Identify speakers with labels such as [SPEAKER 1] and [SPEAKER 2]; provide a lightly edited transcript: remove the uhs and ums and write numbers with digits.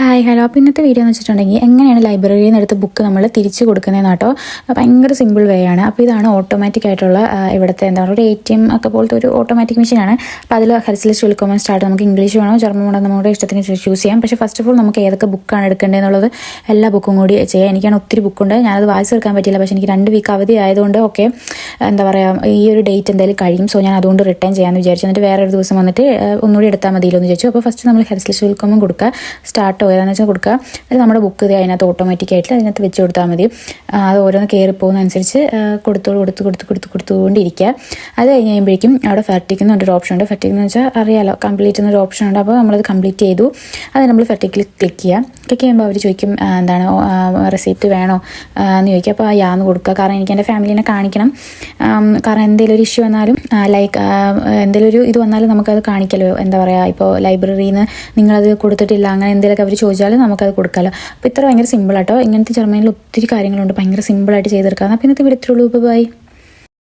[SPEAKER 1] Hi hello. അപ്പോൾ ഇന്നത്തെ video എന്ന് വെച്ചിട്ടുണ്ടെങ്കിൽ എങ്ങനെയാണ് ലൈബ്രറിയിൽ നിന്ന് എടുത്ത് ബുക്ക് നമ്മൾ തിരിച്ച് കൊടുക്കുന്നതെന്ന് കേട്ടോ. ഭയങ്കര സിമ്പിൾ വേ ആണ്. അപ്പോൾ ഇതാണ് ഓട്ടോമാറ്റിക് ആയിട്ടുള്ള ഇവിടുത്തെ എന്താ പറയുക ഒരു ATM ഒക്കെ പോലത്തെ ഒരു ഓട്ടോമാറ്റിക് മെഷീനാണ്. അപ്പോൾ അതിൽ ഹെൽസ്ലെസ് വിൽക്കോമൻ സ്റ്റാർട്ട് നമുക്ക് ഇംഗ്ലീഷ് വേണോ ജർമ്മൻ വേണോ നമ്മുടെ ഇഷ്ടത്തിന് ചൂസ് ചെയ്യാം. പക്ഷേ ഫസ്റ്റ് ഓഫ് ഓൾ നമുക്ക് ഏതൊക്കെ ബുക്കാണ് എടുക്കേണ്ടതെന്നുള്ളത് എല്ലാ ബുക്കും കൂടി ചെയ്യാം. എനിക്കാണ് ഒത്തിരി ബുക്കുണ്ട്, ഞാനത് വായിച്ച് തീർക്കാൻ പറ്റില്ല. പക്ഷേ എനിക്ക് 2 വീക്ക് അവധി ആയതുകൊണ്ട് ഓക്കെ എന്താ പറയുക ഈ ഒരു ഡേറ്റ് എന്തായാലും കഴിയും. സോ ഞാൻ അതുകൊണ്ട് റിട്ടേൺ ചെയ്യാമെന്ന് വിചാരിച്ചു. എന്നിട്ട് വേറെ ഒരു ദിവസം വന്നിട്ട് ഒന്നുകൂടി എടുത്താൽ മതിയല്ലോ എന്ന് വിചാരിച്ചു. അപ്പോൾ ഫസ്റ്റ് നമ്മൾ ഹെൽസ്ലെസ് വിൽക്കോമൻ കൊടുക്കുക, സ്റ്റാർട്ട് ഏതാണെന്ന് വെച്ചാൽ കൊടുക്കുക. അത് നമ്മുടെ ബുക്ക് ഇത് അതിനകത്ത് ഓട്ടോമാറ്റിക്കായിട്ട് അതിനകത്ത് വെച്ച് കൊടുത്താൽ മതി. അത് ഓരോന്ന് കയറി പോകുന്നതനുസരിച്ച് കൊടുത്തുകൊണ്ടിരിക്കുക. അത് കഴിഞ്ഞ് കഴിയുമ്പോഴേക്കും അവിടെ ഫെർട്ടിക് എന്ന് പറഞ്ഞൊരു ഓപ്ഷൻ ഉണ്ട്. ഫെർട്ടിക് എന്ന് വെച്ചാൽ അറിയാലോ, കംപ്ലീറ്റ് എന്നൊരു ഓപ്ഷൻ ഉണ്ട്. അപ്പോൾ നമ്മളത് കംപ്ലീറ്റ് ചെയ്തു. അത് നമ്മൾ ഫെർട്ടിക്കിൽ ക്ലിക്ക് ചെയ്യുമ്പോൾ അവർ ചോദിക്കും എന്താണ് റെസിപ്റ്റ് വേണോ എന്ന് ചോദിക്കുക. അപ്പോൾ യാന്ന് കൊടുക്കുക. കാരണം എനിക്ക് എൻ്റെ ഫാമിലിനെ കാണിക്കണം. കാരണം എന്തെങ്കിലും ഒരു ഇഷ്യൂ വന്നാലും ലൈക്ക് എന്തെങ്കിലും ഒരു ഇത് വന്നാലും നമുക്കത് കാണിക്കല്ലോ. എന്താ പറയുക, ഇപ്പോൾ ലൈബ്രറിയിൽ നിന്ന് നിങ്ങളത് കൊടുത്തിട്ടില്ല അങ്ങനെ എന്തെങ്കിലുമൊക്കെ അവർ ചോദിച്ചാൽ നമുക്കത് കൊടുക്കാമല്ലോ. അപ്പോൾ ഇത്ര ഭയങ്കര സിമ്പിളാട്ടോ. ഇങ്ങനത്തെ ജർമ്മനിയിൽ ഒത്തിരി കാര്യങ്ങളുണ്ട്, ഭയങ്കര സിമ്പിളായിട്ട് ചെയ്തെടുക്കാം. അപ്പോൾ ഇന്നത്തെ വീഡിയോ ഇത്രയുള്ളൂ. ബൈ.